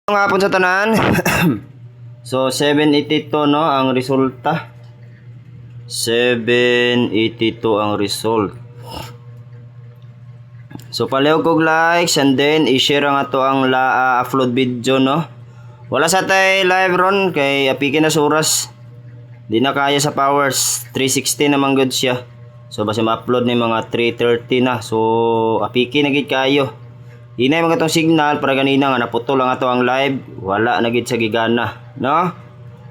Nga po sa tanan. So 782 no ang resulta. 782 ang result. So palihog kog likes and then i-share ang ato ang upload video no. Wala sa tay live ron kay apiki na sa oras. Di na kaya sa powers 360 naman good siya. So basta ma-upload ni mga 3:30 na. So apiki na gid kayo. Hinay mga itong signal para ganina nga naputol lang ato ang live. Wala na gid sa gigana, no?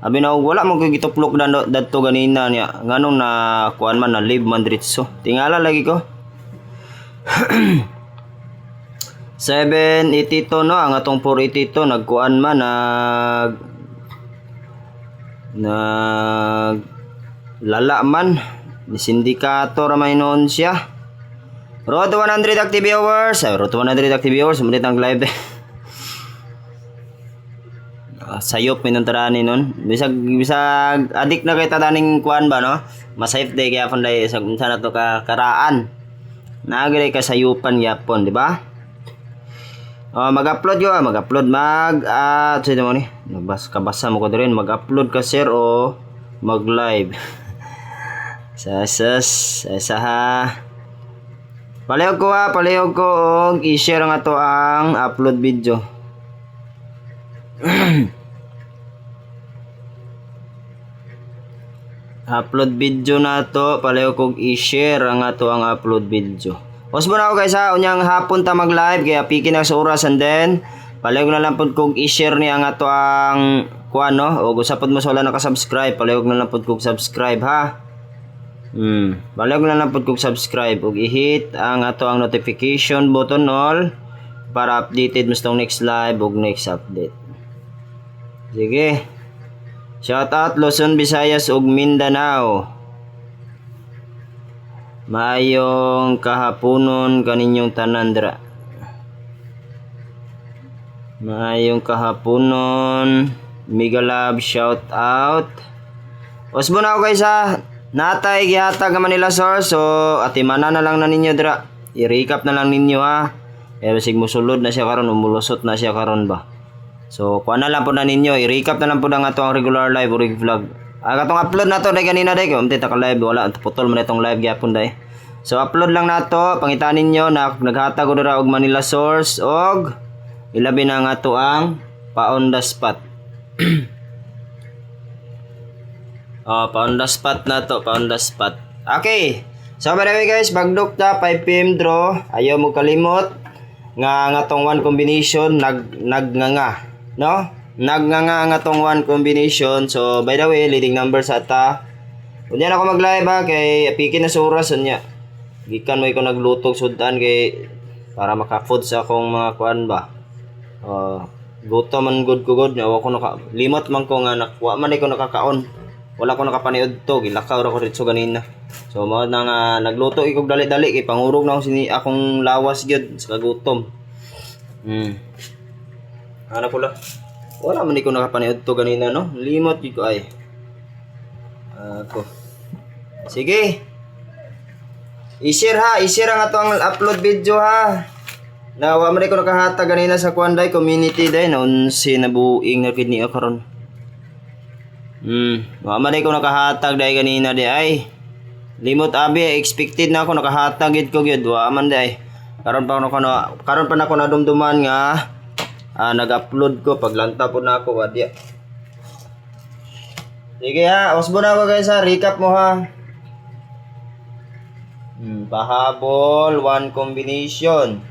Abi na wala mo kay gituplok na dadto ganina niya. Nganong na kuan man na live man diretso. Tingala lagi ko. 782 no ang atong 482 nagkuan man nag lala man ni sindikato ra may noon siya. Road 100 active viewers. Road 100 active viewers. Sumunod ang live. Sayop minuntarani nun. Bisag adik na kay tadaning kuan ba no? Masayop day kaya pon day sa na to ka karaan. Naagay ka sayupan yapon, di ba? Mag-upload yo, mag-upload sige mo ni. Kabasa mo ko din mag-upload ka sir o mag-live. sa ha. Palihog ko og i-share ang ato ang upload video. Upload video na to, palihog ko i-share ang ato ang upload video. Usbo na ako guys ha, unyang hapon ta mag-live kaya piki na sa oras and then palihog na lang pud kog i-share ni ang ato ang kuan no, og usapod mo sa wala naka-subscribe, palihog na lang pud kog subscribe ha. Balag na lang po kung subscribe ug i-hit ang ato ang notification button all para updated mo sa next live ug next update. Sige. Shout out Luzon, Visayas ug Mindanao. Maayong kahaponon kaninyong tanan dira. Maayong kahaponon. Mega love shout out. Usbo na ako guys ha. Natay gihatag ang Manila source, so atimana na lang na ninyo dira. I-recap na lang ninyo ha. Pero sig musulod na siya karon, umulusot na siya karon ba. So kuha na lang po na ninyo, i-recap na lang po na ato ang regular live o vlog. Katong upload na to day kanina day, kung ta live wala putol man itong live gyapon day. So upload lang na to, pangitaan ninyo na naghatag ko dira og Manila source og ilabi na nga to ang pa-on the spot. Pa-on the spot na to, pa-on the spot. Okay. So by the way guys, bagdok ta 5 PM draw. Ayaw mo kalimot nga tong one combination nagganga, no? Nagganga nga tong one combination. So by the way, leading number sa ata. Unya na ako mag-live ha kay pikin na sa oras unya. Gikan mo ko naglutog sudan kay para maka-food sa akong mga kuan ba. Gutom man good ko good, wa ko limot man ko nga wa man ko nakakaon. Wala ko nakapaniod to, gilakaw ra ko dito ganina. So mao na nga nagluto ikog dali-dali kay pangurog na akong lawas gyud sa kagutom. Ana pula. Wala man ko nakapaniod to ganina no. Limot gyud ko ay. Ako. Sige. I-share ang ato ang upload video ha. Nawa man ko nakahatag ganina sa Kwanday community day na unsi na buing na kidni karon. Mamanay ko nakahatag dahil kanina di ay. Limot abi, expected na ako nakahatag gid ko gyud wa man di ay. Karon pa nako na dumduman nga nag-upload ko paglanta po na ako wadya. Sige ha, usbo na ako guys ha, recap mo ha. Pahabol, one combination.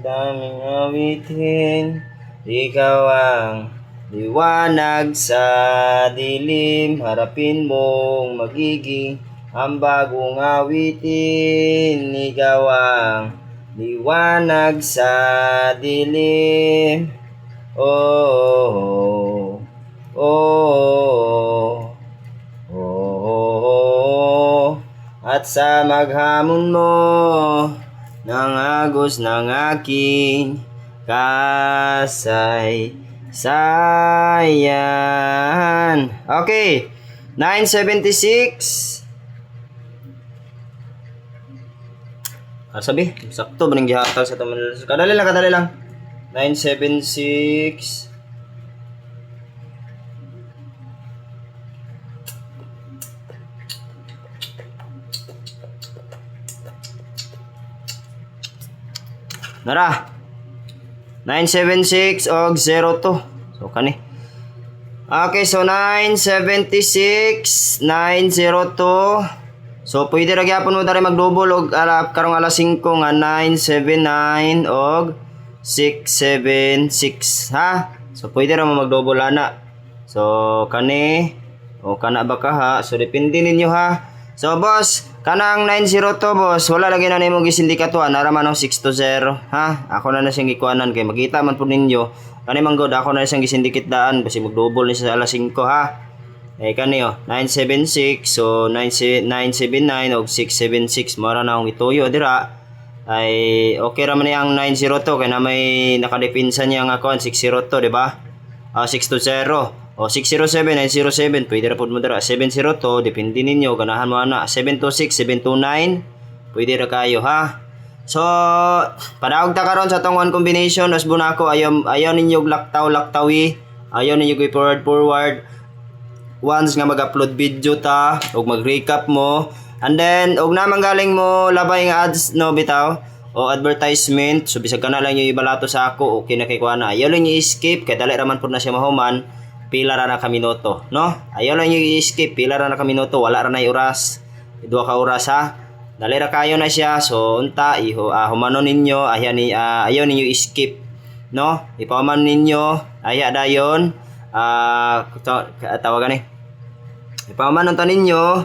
Daming awitin, ikaw ang liwanag sa dilim, harapin mong magiging ang bagong awitin, ikaw ang liwanag sa dilim. Oh, oh, oh, oh, oh, at sa maghamon mo ng agos ng aking kasaysayan. Okay, 976. Sabi, sakto ba nang gihatag sa taman. Kadali lang. 976. Nara. 976 og 02. So kani. Okay, so 976 902. So pwede ra gyapon mo diri mag-double og karong alas 5 nga 979 og 676 ha. So pwede ra mo mag-double ana. So kani o kana ba ka ha. So depende ninyo ha. So boss, kanang 902 boss, wala lagi na nimo gisindikatuan, ara man 620 ha. Ako na siyang gikuanan kay makita man po ninyo. Kani man god ako na siyang gisindikit daan basi mag-double ni sa alas 5 ha. Eh kani 976 so 979 og 676 mara na akong ituyo dira. Ay okay ra man yang 902 kay na may nakadepinsa niya nga kon 602 di ba? 620 o 607 907 pwede ra pud mo dira 702 depende ninyo ganahan mo ana 726 729 pwede ra kayo ha. So padaog ta karon sa tong one combination as bunako ayaw ninyo laktaw-laktawi, ayaw ninyo go forward. Once nga mag-upload video ta ug mag-recap mo and then og naman galing mo labay nga ads no bitaw o advertisement so bisag kana lang yung ibalato sa ako okay na kay kuana ayaw lang yung skip kay dali raman pud na siya mahuman pila ra na ka minuto no ayaw lang yung skip pila ra na ka minuto wala ra na oras 2 ka oras ha dali ra kayo na siya so unta humanon ninyo ayaw ninyo skip no ipaman ninyo aya dayon tawagan ipaman unta ninyo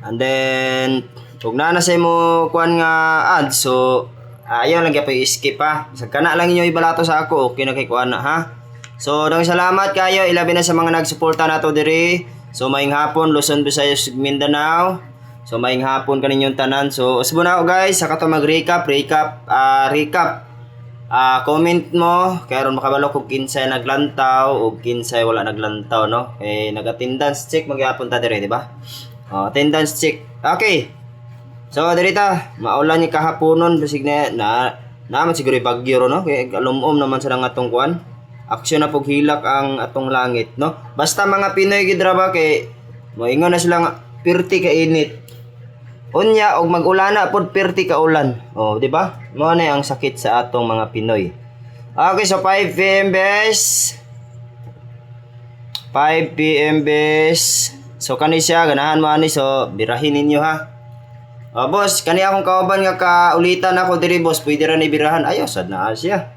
and then ug na say mo kuan nga ad so ayaw lang gyapon skip ha bisag kana lang inyo ibalato sa ako okay na kay kuan na ha so daghang salamat kayo ilabi na sa mga nagsuporta nato diri so maayong hapon Luzon, Visayas, Mindanao so maayong hapon kaninyong tanan so usbo na ako guys sa kato mag-recap comment mo kay aron makabalo kung kinsay naglantaw o kinsay wala naglantaw no eh nag-attendance check magyapon ta dire di ba attendance check okay so dirita maulan ni kahaponon basig na naman siguro bagyo no kay galumom naman sa atong kuan aksyon na pog hilak ang atong langit no basta mga Pinoy gid ra ba kay moingon na sila nga pirti ka init unya og mag-ulana pod perti ka ulan. Oh, di ba? Mao na ang sakit sa atong mga Pinoy. Okay, so 5 PM bes. 5 PM bes. So kani siya ganahan mo ani so birahin ninyo ha. Boss, kani akong kauban nga kaulitan ako diri boss, pwede ra ni birahan. Ayaw sad na siya.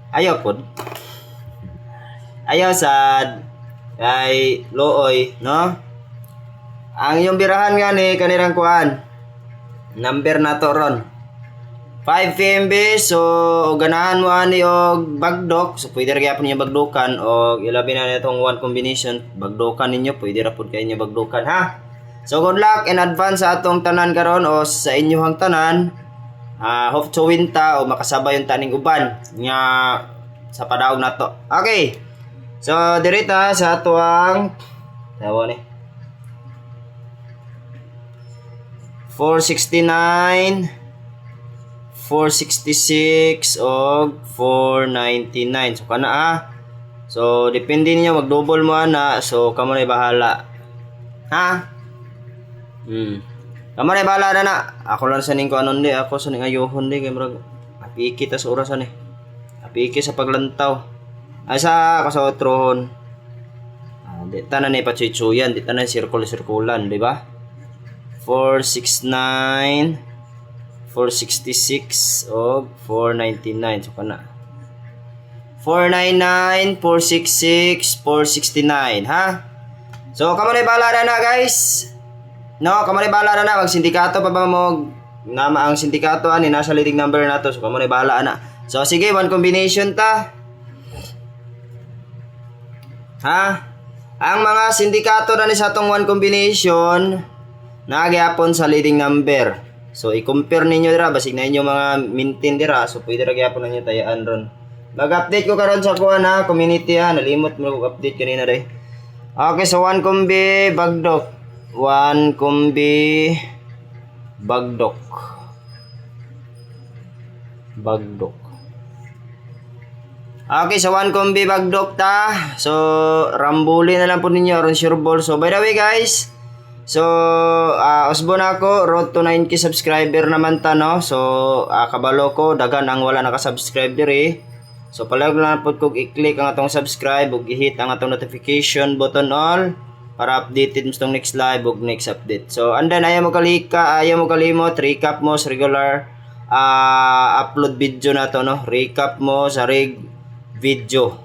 Ayaw pod. Ayaw sad. Ay looy, no? Ang iyong birahan nga ni kanirang kuan. Number na to ron. 5 PM so ganahan mo ani og bagdok. So pwede ra gyapon niyo bagdokan og ilabi na nitong one combination. Bagdokan ninyo pwede ra pud kay inyo bagdokan ha. So good luck in advance sa atong tanan karon o sa inyong tanan. Hope to win ta o makasabay yung taning uban nga sa padaog nato. Okay. So dirita sa atuang tawo ni 469 466 og 499 so kana so depende niyo mag-double mo ana so kamo na bahala ha kamo na bahala na ako lang sa ning ko anon di ako sa ning ayohon di kay murag apiki ta sa orasan apiki sa paglantaw asa ka sa otrohon di tanan ni patsuyuyan di tanan sirkulan di ba 469 466 og 499 so kana 499 466 469 ha so kamo na bahala na guys no kamo na bahala na magsindikato pa ba mo nama ang sindikato ani nasa leading number nato so kamo na bahala na so sige one combination ta ha ang mga sindikato na ni sa atong one combination nagyapon sa leading number. So i-compare ninyo dira basig na inyo mga maintain dira so pwede ra gyapon ninyo tayaan ron. Mag-update ko karon sa kuan ha community ha nalimot mo ko update kanina dai. Okay so one combi bagdok. One combi bagdok. bagdok. Okay, so 1 combi bagdok ta. So, rambuli na lang po ninyo aron sure ball. So, by the way guys, so, usbo na ako, road to 9k subscriber naman ta, no? So, kabalo ko, dagan ang wala nakasubscribe diri. So, palag lang po kung i-click ang atong subscribe, ug i-hit ang atong notification button all para updated mo itong next live ug next update. So, and then, ayaw mo kalimot, recap mo sa regular upload video na to, no? Recap mo sa video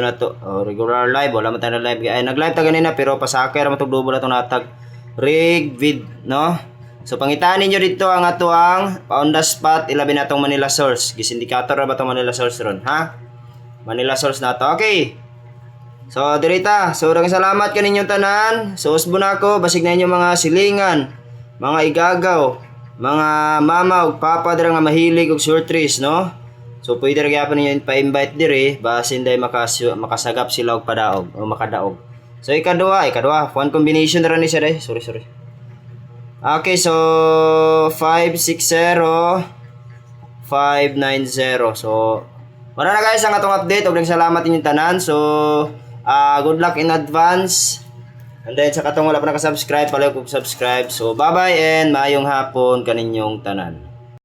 na to, regular live, wala man tayo na live, ay nag live ta ganina pero pasakay ra matug double atong natag vid, no? So pangitaan ninyo dito ang ato ang on the spot 11 natong Manila source, gisindikator ra ba tong Manila source ron, ha? Manila source na to. Okay, so dirita, so daghang salamat kaninyong tanan. So usbo na ako, basig na inyo mga silingan, mga igagaw, mga mama ug papa dira nga mahilig og short trees, no? So pwede ra gyapon ninyo pa-invite diri basin day makasagap sila og padaog o makadaog. So ikaduha, one combination ra ni siya day. Sorry. Okay, so 560 590. So wala na guys ang atong update ug salamat inyong tanan. So good luck in advance. And then sa katong wala pa nakasubscribe, pala kog subscribe. So bye-bye and maayong hapon kaninyong tanan.